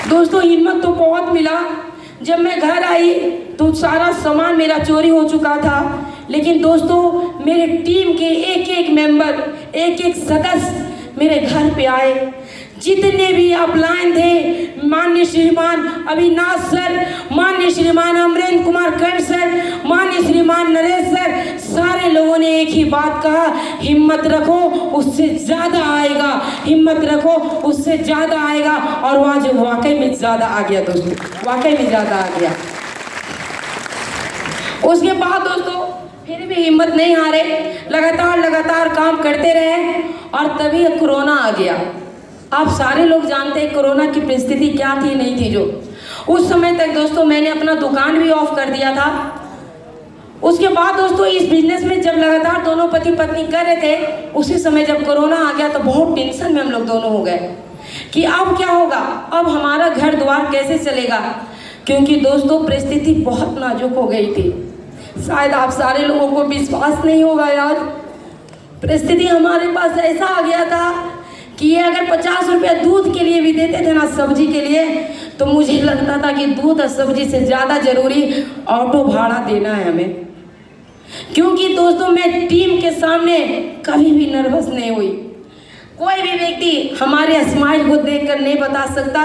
दोस्तों हिम्मत तो बहुत मिला। जब मैं घर आई तो सारा सामान मेरा चोरी हो चुका था, लेकिन दोस्तों मेरे टीम के एक मेंबर, एक सदस्य मेरे घर पे आए। जितने भी अपलाइन थे, माननीय श्रीमान अविनाश सर, माननीय श्रीमान अमरेंद्र कुमार कंठ सर, माननीय श्रीमान नरेश सर, सारे लोगों ने एक ही बात कहा, हिम्मत रखो उससे ज़्यादा आएगा, हिम्मत रखो उससे ज़्यादा आएगा। और वहाँ जो वाकई में ज़्यादा आ गया दोस्तों, वाकई में ज़्यादा आ गया। उसके बाद दोस्तों फिर भी हिम्मत नहीं हारे, लगातार काम करते रहे और तभी कोरोना आ गया। आप सारे लोग जानते हैं कोरोना की परिस्थिति क्या थी नहीं थी। जो उस समय तक दोस्तों मैंने अपना दुकान भी ऑफ कर दिया था। उसके बाद दोस्तों इस बिजनेस में जब लगातार दोनों पति पत्नी कर रहे थे, उसी समय जब कोरोना आ गया तो बहुत टेंशन में हम लोग दोनों हो गए कि अब क्या होगा, अब हमारा घर द्वार कैसे चलेगा, क्योंकि दोस्तों परिस्थिति बहुत नाजुक हो गई थी। शायद आप सारे लोगों को विश्वास नहीं होगा यार, परिस्थिति हमारे पास ऐसा आ गया था कि ये अगर 50 रुपया दूध के लिए भी देते थे ना, सब्जी के लिए, तो मुझे लगता था कि दूध और सब्जी से ज़्यादा जरूरी ऑटो भाड़ा देना है हमें। क्योंकि दोस्तों मैं टीम के सामने कभी भी नर्वस नहीं हुई। कोई भी व्यक्ति हमारे स्माइल को देखकर नहीं बता सकता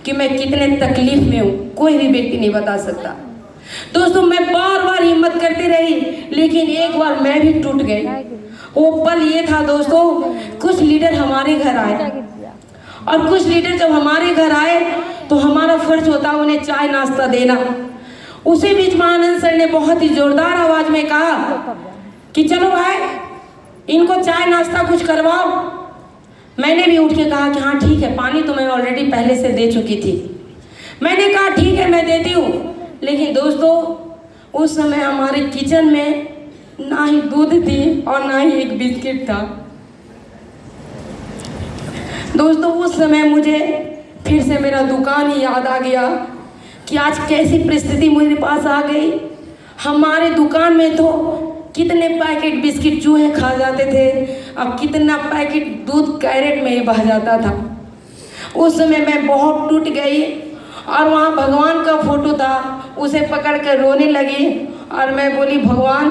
कि मैं कितने तकलीफ में हूँ, कोई भी व्यक्ति नहीं बता सकता। दोस्तों मैं बार हिम्मत करती रही, लेकिन एक बार मैं भी टूट गई। वो पल ये था दोस्तों, कुछ लीडर हमारे घर आए और कुछ लीडर जब हमारे घर आए तो हमारा फर्ज होता उन्हें चाय नाश्ता देना। उसी बीच महानंद सर ने बहुत ही जोरदार आवाज में कहा कि चलो भाई इनको चाय नाश्ता कुछ करवाओ। मैंने भी उठ के कहा कि हाँ ठीक है, पानी तो मैं ऑलरेडी पहले से दे चुकी थी। मैंने कहा ठीक है मैं देती हूँ। लेकिन दोस्तों उस समय हमारे किचन में ना ही दूध थी और ना ही एक बिस्किट था। दोस्तों उस समय मुझे फिर से मेरा दुकान ही याद आ गया कि आज कैसी परिस्थिति मेरे पास आ गई। हमारे दुकान में तो कितने पैकेट बिस्किट चूहे खा जाते थे, अब कितना पैकेट दूध कैरेट में ही बह जाता था। उस समय मैं बहुत टूट गई और वहाँ भगवान का फोटो था, उसे पकड़ कर रोने लगी और मैं बोली भगवान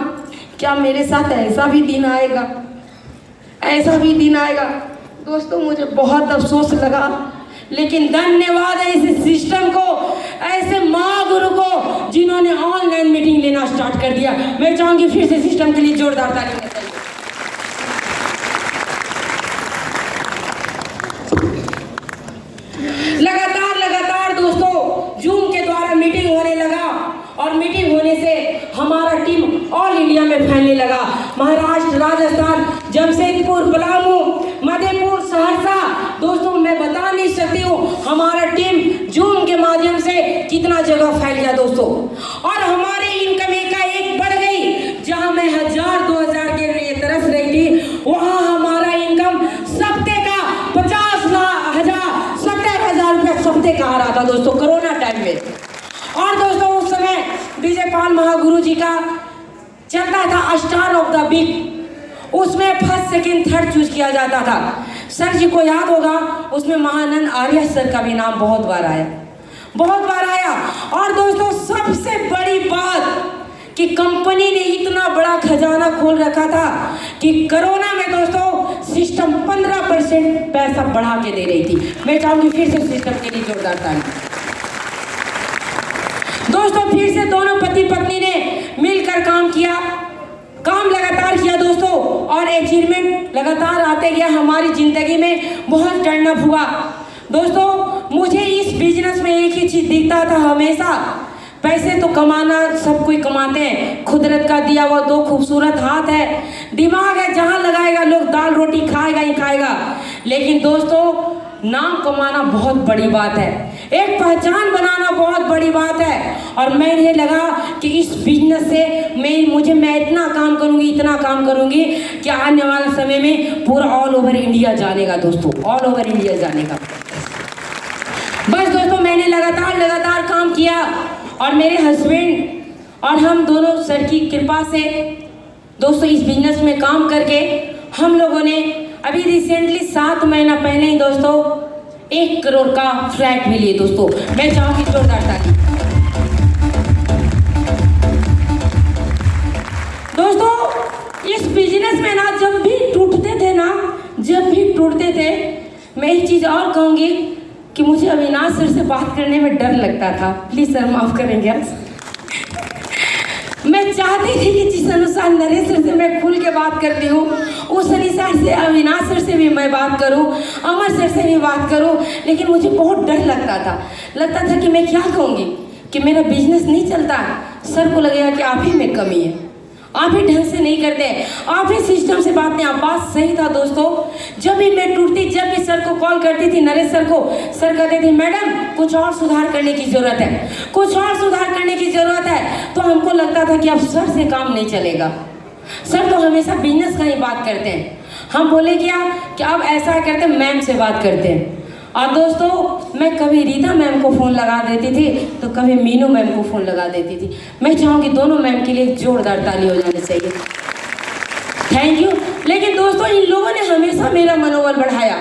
क्या मेरे साथ ऐसा भी दिन आएगा, ऐसा भी दिन आएगा। दोस्तों मुझे बहुत अफसोस लगा, लेकिन धन्यवाद है इस सिस्टम को, ऐसे महागुरु को जिन्होंने ऑनलाइन मीटिंग लेना स्टार्ट कर दिया। मैं चाहूंगी फिर से सिस्टम के लिए जोरदार ताली होनी चाहिए। लगातार दोस्तों जूम के द्वारा मीटिंग होने लगा और मीटिंग होने से हमारा टीम ऑल इंडिया में फैलने लगा। महाराष्ट्र, राजस्थान, जमशेदपुर, पलामू, मधेपुर, सहरसा, दोस्तों मैं बता नहीं सकती हूँ हमारा टीम जूम के माध्यम से कितना जगह फैल गया दोस्तों। और हमारी इनकम एक बढ़ गई। जहाँ मैं 1000-2000 के लिए तरस रही थी, वहाँ हमारा इनकम सप्ते का 50,000-70,000 रुपये सप्ते का आ रहा था दोस्तों कोरोना टाइम में। और दोस्तों उस समय विजय पाल महागुरु जी का चलता था स्टार ऑफ द वीक, उसमें फर्स्ट सेकंड थर्ड चूज किया जाता था। सर जी को याद होगा उसमें महानंद आर्य सर का भी नाम बहुत बार आया। और दोस्तों सबसे बड़ी बात कि कंपनी ने इतना बड़ा खजाना खोल रखा था कि कोरोना में दोस्तों सिस्टम 15% पैसा बढ़ा के दे रही थी। मैं चाहूंगी फिर से सिस्टम के लिए जोरदार ताली। दोस्तों फिर से दोनों पति पत्नी ने मिलकर काम लगातार किया दोस्तों, और अचीवमेंट लगातार आते गया। हमारी जिंदगी में बहुत टर्न अप हुआ दोस्तों। मुझे इस बिजनेस में एक ही चीज दिखता था हमेशा, पैसे तो कमाना सब कोई कमाते हैं, कुदरत का दिया हुआ दो खूबसूरत हाथ है, दिमाग है, जहां लगाएगा लोग दाल रोटी खाएगा ही खाएगा। लेकिन दोस्तों नाम कमाना बहुत बड़ी बात है, एक पहचान बनाना बहुत बड़ी बात है। और मैंने लगा कि इस बिजनेस से मैं इतना काम करूंगी कि आने वाले समय में पूरा ऑल ओवर इंडिया जानेगा दोस्तों, ऑल ओवर इंडिया जानेगा। बस दोस्तों मैंने लगातार काम किया और मेरे हस्बैंड और हम दोनों सर की कृपा से दोस्तों इस बिजनेस में काम करके हम लोगों ने अभी रिसेंटली 7 महीना पहले ही दोस्तों 1 करोड़ का फ्लैट भी लिए दोस्तों। मैं चाहूंगी जोरदार ताली। दोस्तों इस बिजनेस में ना जब भी टूटते थे मैं एक चीज और कहूंगी कि मुझे अविनाश सर से बात करने में डर लगता था। प्लीज सर माफ करेंगे। मैं चाहती थी कि जिस अनुसार नरेश सर से मैं खुल के बात करती हूँ उस अनुसार से अविनाश सर से भी मैं बात करूँ, अमर सर से भी बात करूँ, लेकिन मुझे बहुत डर लगता था कि मैं क्या कहूँगी, कि मेरा बिजनेस नहीं चलता। सर को लगेगा कि आप ही में कमी है, आप ही ढंग से नहीं करते हैं, आप ही सिस्टम से बात नहीं। आप बात सही था दोस्तों। जब भी मैं टूटती, जब भी सर को कॉल करती थी, नरेश सर को, सर कहते थे मैडम कुछ और सुधार करने की ज़रूरत है, कुछ और सुधार करने की ज़रूरत है। तो हमको लगता था कि अब सर से काम नहीं चलेगा, सर तो हमेशा बिजनेस का ही बात करते हैं। हम बोले कि अब ऐसा करते हैं, मैम से बात करते हैं। और दोस्तों मैं कभी रीता मैम को फ़ोन लगा देती थी तो कभी मीनू मैम को फ़ोन लगा देती थी। मैं चाहूँगी दोनों मैम के लिए जोरदार ताली हो जानी चाहिए। Thank you. लेकिन दोस्तों इन लोगों ने हमेशा मेरा मनोबल बढ़ाया,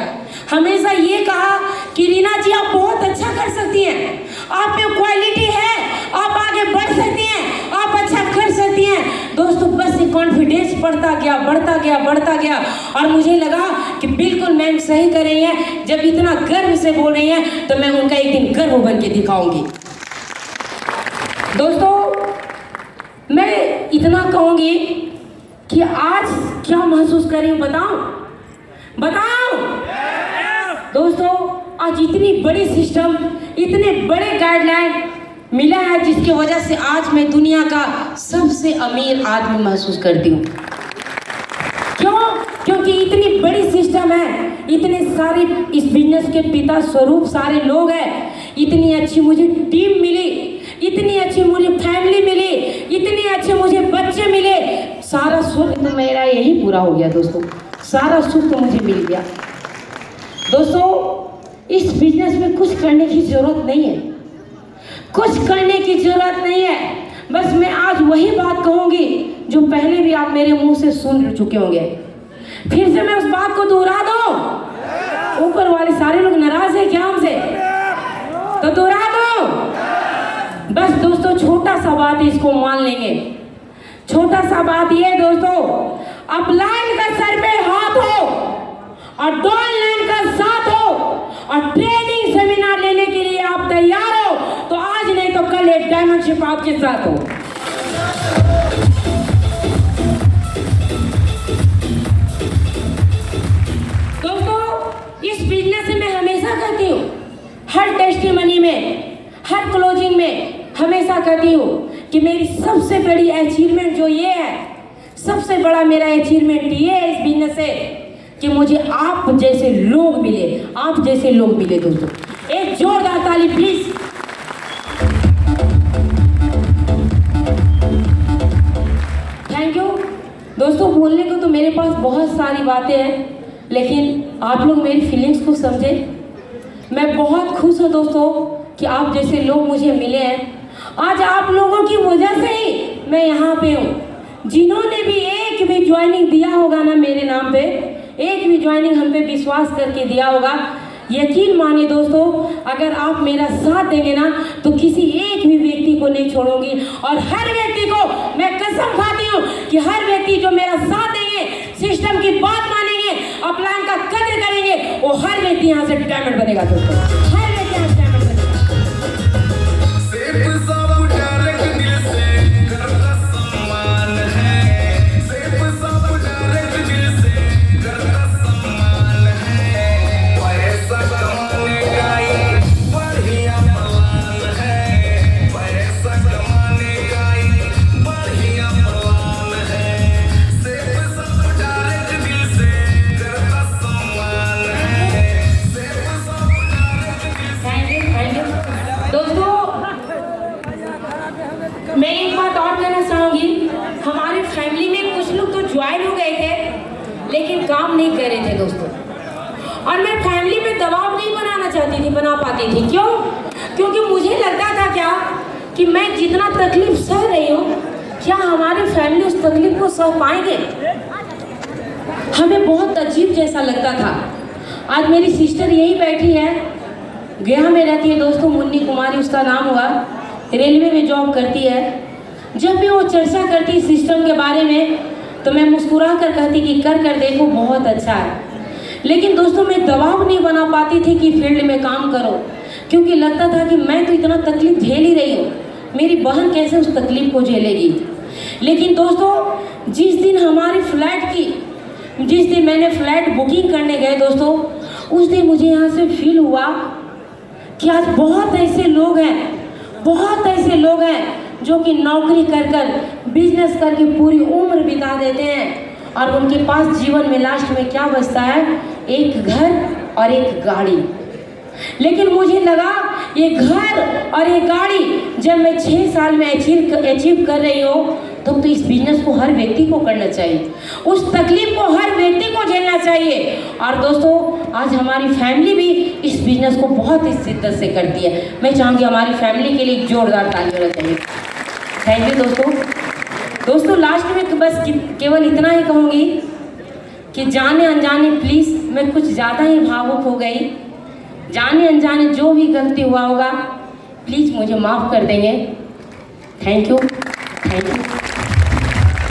हमेशा ये कहा कि रीना जी आप बहुत अच्छा कर सकती हैं, आप में क्वालिटी है, आप आगे बढ़ सकती हैं, आप अच्छा कर सकती हैं। दोस्तों बस ये कॉन्फिडेंस बढ़ता गया, बढ़ता गया, बढ़ता गया। और मुझे लगा कि बिल्कुल मैम सही कर रही हैं। जब इतना गर्व से बोल रही हैं तो मैं उनका एक दिन गर्व बन के दिखाऊंगी। दोस्तों मैं इतना कहूँगी कि आज क्या महसूस कर रही हूँ बताऊं? दोस्तों आज इतनी बड़ी सिस्टम, इतने बड़े गाइडलाइन मिला है जिसकी वजह से आज मैं दुनिया का सबसे अमीर आदमी महसूस करती हूँ। क्यों? क्योंकि इतनी बड़ी सिस्टम है, इतने सारे इस बिजनेस के पिता स्वरूप सारे लोग हैं, इतनी अच्छी मुझे टीम मिली, इतनी अच्छी मुझे फैमिली मिली, इतने अच्छे मुझे बच्चे मिले। सारा सुख तो मेरा यही पूरा हो गया दोस्तों, सारा सुख तो मुझे मिल गया। दोस्तों इस बिजनेस में कुछ करने की जरूरत नहीं है, कुछ करने की जरूरत नहीं है। बस मैं आज वही बात कहूँगी जो पहले भी आप मेरे मुंह से सुन चुके होंगे। फिर से मैं उस बात को दोहरा दूं। ऊपर वाले सारे लोग नाराज है क्या हमसे? तो दोहरा दूं। बस दोस्तों छोटा सा बात है, इसको मान लेंगे। छोटा सा बात ये है दोस्तों, अपलाइन का सर पे हाथ हो और डाउनलाइन का साथ हो और ट्रेनिंग सेमिनार लेने के लिए आप तैयार हो तो आज नहीं तो कल एक डायमंडशिप आपके साथ हो। दोस्तों इस बिजनेस में मैं हमेशा कहती हूँ, हर टेस्टिमनी में, हर क्लोजिंग में हमेशा कहती हूँ कि मेरी सबसे बड़ी अचीवमेंट जो ये है, सबसे बड़ा मेरा अचीवमेंट ये है इस बिजनेस से कि मुझे आप जैसे लोग मिले, आप जैसे लोग मिले। दोस्तों एक जोरदार ताली प्लीज। Thank you. दोस्तों बोलने को तो मेरे पास बहुत सारी बातें हैं, लेकिन आप लोग मेरी फीलिंग्स को समझे। मैं बहुत खुश हूँ दोस्तों कि आप जैसे लोग मुझे मिले हैं। आज आप लोगों की वजह से ही मैं यहाँ पे हूँ। जिन्होंने भी एक भी ज्वाइनिंग दिया होगा ना मेरे नाम पे, एक भी ज्वाइनिंग हम पे विश्वास करके दिया होगा, यकीन मानिए दोस्तों अगर आप मेरा साथ देंगे ना तो किसी एक भी व्यक्ति को नहीं छोड़ूंगी। और हर व्यक्ति को मैं कसम खाती हूँ कि हर व्यक्ति जो मेरा साथ देंगे, सिस्टम की बात मानेंगे, अपलाइन का कदर करेंगे, वो हर व्यक्ति यहाँ से डायमंड बनेगा दोस्तों, हर व्यक्ति यहाँ से डायमंड बनेगा। मैं एक बात और कहना चाहूँगी, हमारे फैमिली में कुछ लोग तो ज्वाइन हो गए थे लेकिन काम नहीं कर रहे थे दोस्तों। और मैं फैमिली पे दबाव नहीं बना पाती थी। क्यों? क्योंकि मुझे लगता था क्या कि मैं जितना तकलीफ सह रही हूँ, क्या हमारे फैमिली उस तकलीफ को सह पाएंगे? हमें बहुत अजीब जैसा लगता था। आज मेरी सिस्टर यही बैठी है, गया में रहती है दोस्तों, मुन्नी कुमारी उसका नाम हुआ, रेलवे में जॉब करती है। जब भी वो चर्चा करती सिस्टम के बारे में तो मैं मुस्कुरा कर कहती कि कर देखो बहुत अच्छा है। लेकिन दोस्तों मैं दबाव नहीं बना पाती थी कि फील्ड में काम करो, क्योंकि लगता था कि मैं तो इतना तकलीफ झेल ही रही हूँ, मेरी बहन कैसे उस तकलीफ को झेलेगी। लेकिन दोस्तों जिस दिन हमारी फ्लाइट की, जिस दिन मैंने फ्लाइट बुकिंग करने गए दोस्तों, उस दिन मुझे यहाँ से फील हुआ कि आज बहुत ऐसे लोग हैं जो कि नौकरी कर कर बिजनेस करके पूरी उम्र बिता देते हैं और उनके पास जीवन में लास्ट में क्या बचता है, एक घर और एक गाड़ी। लेकिन मुझे लगा ये घर और ये गाड़ी जब मैं 6 साल में अचीव कर रही हूँ तो इस बिजनेस को हर व्यक्ति को करना चाहिए, उस तकलीफ को हर व्यक्ति को झेलना चाहिए। और दोस्तों आज हमारी फैमिली भी इस बिजनेस को बहुत ही शिद्दत से करती है। मैं चाहूँगी हमारी फैमिली के लिए एक जोरदार ताली होना चाहिए। थैंक यू दोस्तों लास्ट में बस केवल इतना ही कहूँगी कि जाने अनजाने प्लीज़ मैं कुछ ज़्यादा ही भावुक हो गई, जाने अनजाने जो भी गलती हुआ होगा प्लीज़ मुझे माफ़ कर देंगे। Thank you.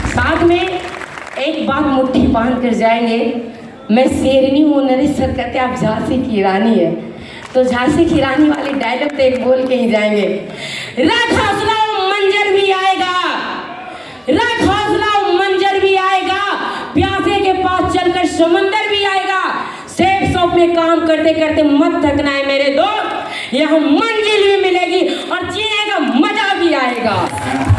साथ में एक बात मुट्ठी बांध कर जाएंगे, मैं शेरनी हूँ, नरेश सर कहते आप झांसी की रानी है, तो झांसी की रानी वाली डायलॉग तो एक बोल के ही जाएंगे। रख हौसला मंजर भी आएगा, रख हौसला मंजर भी आएगा, प्यासे के पास चलकर समंदर भी आएगा। सेफ शॉप में काम करते करते मत थकना है मेरे दोस्त, यहाँ मंजिल भी मिलेगी और जीने का मजा भी आएगा।